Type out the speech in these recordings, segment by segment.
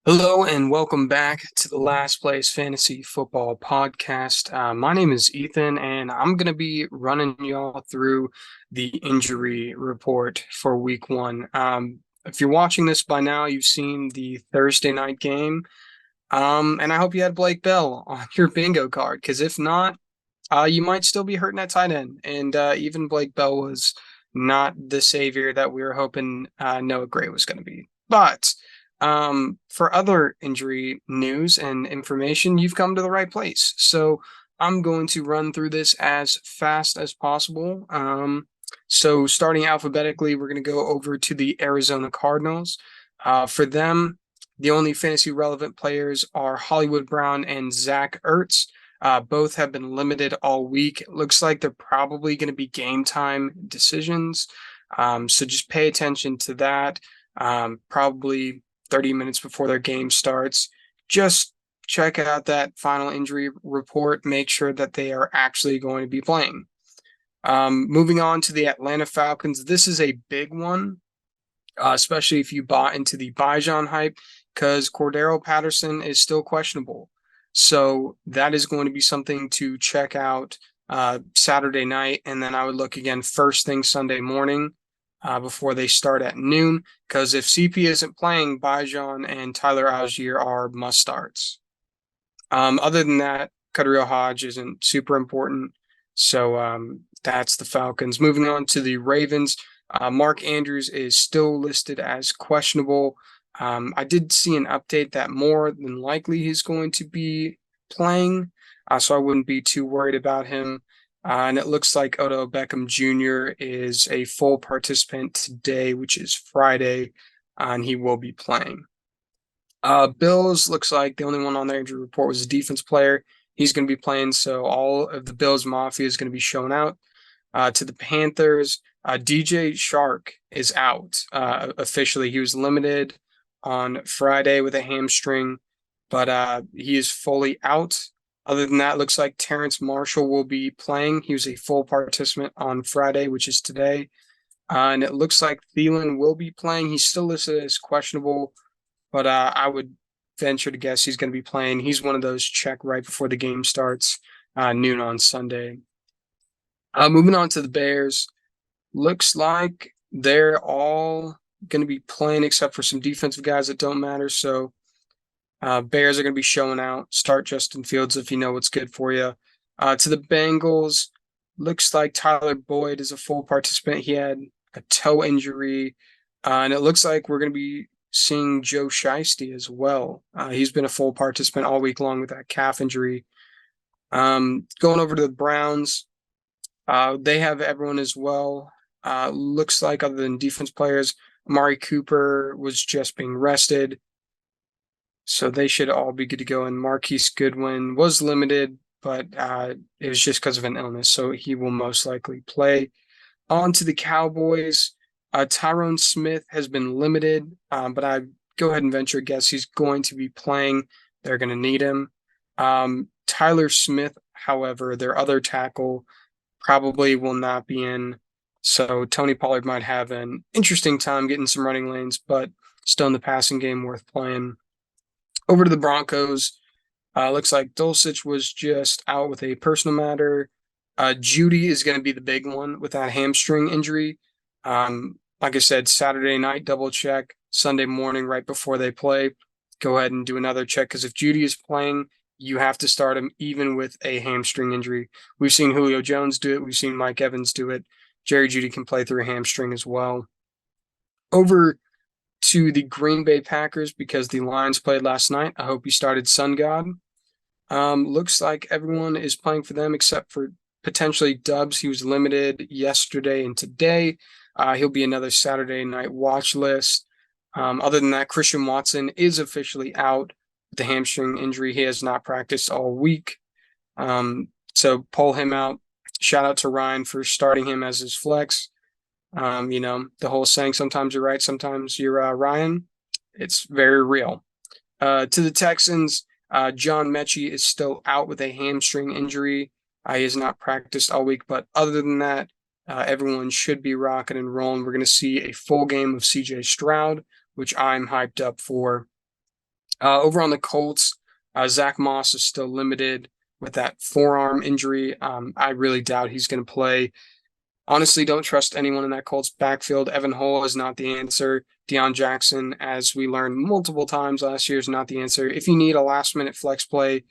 Hello and welcome back to the Last Place Fantasy Football Podcast. My name is Ethan, and I'm going to be running y'all through the injury report for Week 1. If you're watching this by now, you've seen the Thursday night game, and I hope you had Blake Bell on your bingo card, because if not, you might still be hurting at tight end. And even Blake Bell was not the savior that we were hoping Noah Gray was going to be. But for other injury news and information, you've come to the right place. So I'm going to run through this as fast as possible. So starting alphabetically, we're going to go over to the Arizona Cardinals. For them, the only fantasy relevant players are Hollywood Brown and Zach Ertz. Both have been limited all week. It looks like they're probably going to be game time decisions. So just pay attention to that. Probably 30 minutes before their game starts. Just check out that final injury report. Make sure that they are actually going to be playing. Moving on to the Atlanta Falcons. This is a big one, especially if you bought into the Bijan hype, because Cordero Patterson is still questionable. So that is going to be something to check out Saturday night. And then I would look again first thing Sunday morning before they start at noon. Because if CP isn't playing, Bijan and Tyler Algier are must starts. Other than that, Kareem Hodge isn't super important. So that's the Falcons. Moving on to the Ravens. Mark Andrews is still listed as questionable. I did see an update that more than likely he's going to be playing, so I wouldn't be too worried about him. And it looks like Odell Beckham Jr. is a full participant today, which is Friday, and he will be playing. Bills looks like the only one on their injury report was a defense player. He's going to be playing, so all of the Bills Mafia is going to be shown out. To the Panthers, DJ Shark is out officially. He was limited on Friday with a hamstring, but he is fully out. Other than that, looks like Terrence Marshall will be playing. He was a full participant on Friday, which is today. And it looks like Thielen will be playing. He's still listed as questionable, but I would venture to guess he's going to be playing. He's one of those check right before the game starts, noon on Sunday. Moving on to the Bears, looks like they're all going to be playing except for some defensive guys that don't matter. So Bears are going to be showing out. Start Justin Fields if you know what's good for you. To the Bengals, looks like Tyler Boyd is a full participant. He had a toe injury, and it looks like we're going to be seeing Joe Shiesty as well. He's been a full participant all week long with that calf injury. Going over to the Browns, they have everyone as well. Looks like other than defense players, Amari Cooper was just being rested. So they should all be good to go. And Marquise Goodwin was limited, but it was just because of an illness. So he will most likely play. On to the Cowboys. Tyrone Smith has been limited, but I go ahead and venture a guess he's going to be playing. They're going to need him. Tyler Smith, however, their other tackle, probably will not be in. So Tony Pollard might have an interesting time getting some running lanes, but still in the passing game worth playing. Over to the Broncos. Looks like Dulcich was just out with a personal matter. Judy is going to be the big one with that hamstring injury. Like I said, Saturday night, double check. Sunday morning, right before they play, go ahead and do another check. Because if Judy is playing, you have to start him even with a hamstring injury. We've seen Julio Jones do it. We've seen Mike Evans do it. Jerry Judy can play through a hamstring as well. Over to the Green Bay Packers because the Lions played last night. I hope you started Sun God. Looks like everyone is playing for them except for potentially Dubs. He was limited yesterday and today. He'll be another Saturday night watch list. Other than that, Christian Watson is officially out with the hamstring injury. He has not practiced all week. So pull him out. Shout out to Ryan for starting him as his flex. The whole saying, sometimes you're right, sometimes you're Ryan. It's very real. To the Texans, John Mechie is still out with a hamstring injury. He has not practiced all week, but other than that, everyone should be rocking and rolling. We're going to see a full game of CJ Stroud, which I'm hyped up for. Over on the Colts, Zach Moss is still limited with that forearm injury. I really doubt he's going to play. Honestly, don't trust anyone in that Colts backfield. Evan Hull is not the answer. Deion Jackson, as we learned multiple times last year, is not the answer. If you need a last-minute flex play,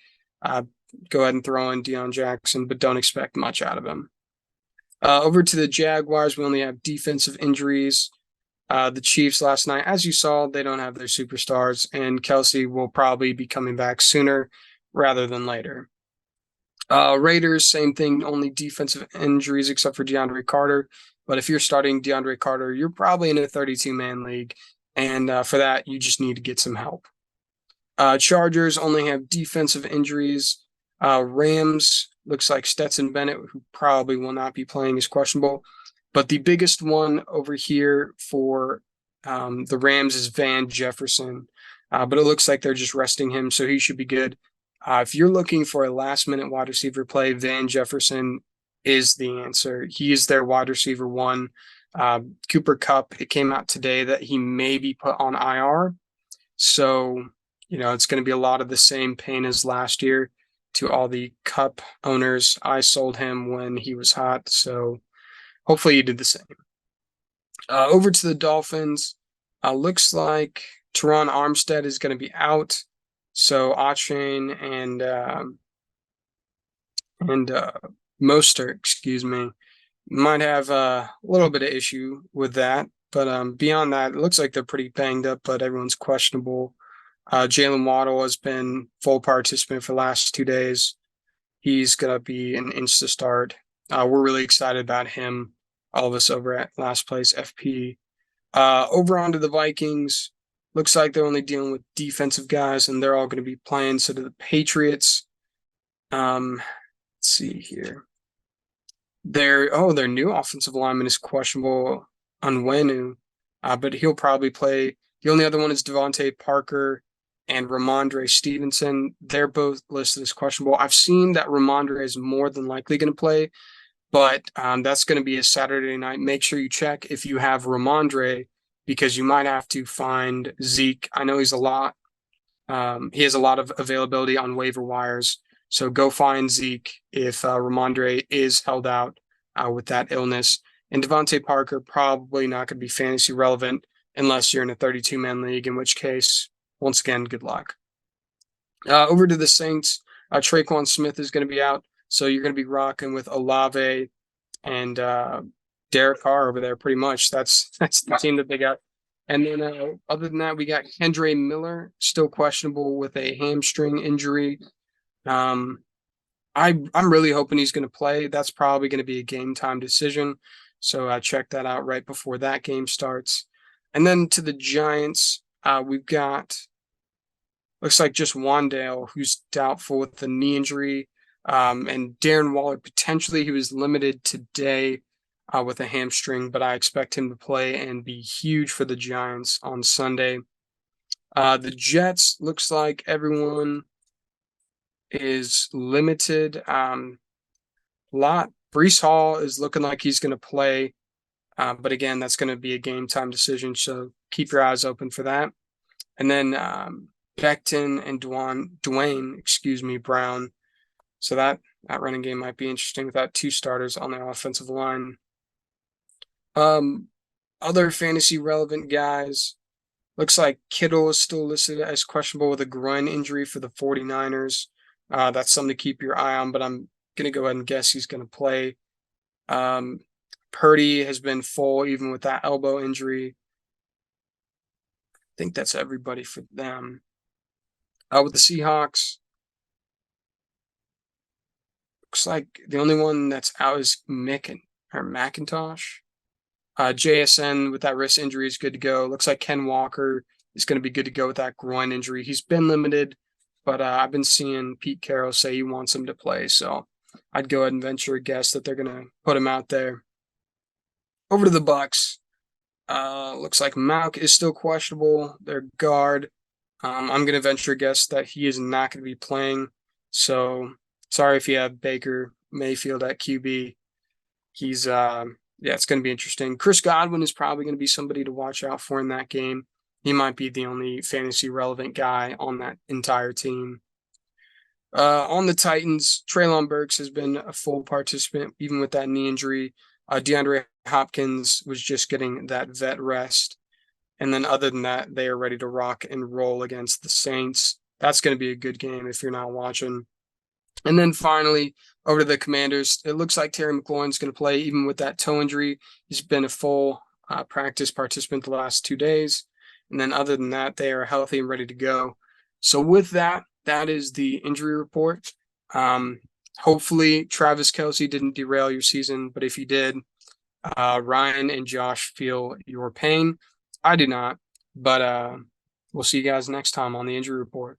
go ahead and throw in Deion Jackson, but don't expect much out of him. Over to the Jaguars, we only have defensive injuries. The Chiefs last night, as you saw, they don't have their superstars, and Kelsey will probably be coming back sooner rather than later. Raiders, same thing, only defensive injuries except for DeAndre Carter. But if you're starting DeAndre Carter, you're probably in a 32-man league, and for that, you just need to get some help. Chargers only have defensive injuries. Rams, looks like Stetson Bennett, who probably will not be playing, is questionable. But the biggest one over here for the Rams is Van Jefferson. But it looks like they're just resting him, so he should be good. If you're looking for a last-minute wide receiver play, Van Jefferson is the answer. He is their wide receiver one. Cooper Kupp, it came out today that he may be put on IR. So, it's going to be a lot of the same pain as last year to all the Kupp owners. I sold him when he was hot, so hopefully you did the same. Over to the Dolphins, looks like Teron Armstead is going to be out. So Achane and Mostert, might have a little bit of issue with that. But beyond that, it looks like they're pretty banged up, but everyone's questionable. Jalen Waddle has been full participant for the last 2 days. He's going to be an insta start. We're really excited about him, all of us over at Last Place FP. Over onto the Vikings. Looks like they're only dealing with defensive guys, and they're all going to be playing. So to the Patriots, let's see here. Their new offensive lineman is questionable, Onwenu, but he'll probably play. The only other one is Devontae Parker and Ramondre Stevenson. They're both listed as questionable. I've seen that Ramondre is more than likely going to play, but that's going to be a Saturday night. Make sure you check if you have Ramondre, because you might have to find Zeke. I know he has a lot of availability on waiver wires. So go find Zeke if Ramondre is held out with that illness. And Devontae Parker probably not going to be fantasy relevant unless you're in a 32-man league, in which case, once again, good luck. Over to the Saints, Traquan Smith is going to be out. So you're going to be rocking with Olave and Derek Carr over there, pretty much. That's the team that they got. And then other than that, we got Kendre Miller, still questionable with a hamstring injury. I'm really hoping he's going to play. That's probably going to be a game time decision. So check that out right before that game starts. And then to the Giants, we've got, looks like just Wandale, who's doubtful with the knee injury. And Darren Waller, potentially, he was limited today with a hamstring, but I expect him to play and be huge for the Giants on Sunday. The Jets, looks like everyone is limited. Breece Hall is looking like he's going to play, but again, that's going to be a game time decision, so keep your eyes open for that. And then Becton and Dwayne Brown. So that running game might be interesting without two starters on the offensive line. Other fantasy relevant guys, looks like Kittle is still listed as questionable with a groin injury for the 49ers. That's something to keep your eye on, but I'm going to go ahead and guess he's going to play. Purdy has been full even with that elbow injury. I think that's everybody for them. With the Seahawks, looks like the only one that's out is McIntosh. JSN with that wrist injury is good to go. Looks like Ken Walker is going to be good to go with that groin injury. He's been limited, but I've been seeing Pete Carroll say he wants him to play. So I'd go ahead and venture a guess that they're going to put him out there. Over to the Bucks. Looks like Malk is still questionable. Their guard. I'm going to venture a guess that he is not going to be playing. So sorry if you have Baker Mayfield at QB. It's going to be interesting. Chris Godwin is probably going to be somebody to watch out for in that game. he might be the only fantasy relevant guy on that entire team. On the Titans, Treylon Burks has been a full participant, even with that knee injury. DeAndre Hopkins was just getting that vet rest. And then other than that, they are ready to rock and roll against the Saints. That's going to be a good game if you're not watching. And then finally, over to the Commanders, it looks like Terry McLaurin's going to play even with that toe injury. He's been a full practice participant the last 2 days. And then other than that, they are healthy and ready to go. So with that, that is the injury report. Hopefully Travis Kelce didn't derail your season, but if he did, Ryan and Josh feel your pain. I do not, but we'll see you guys next time on the injury report.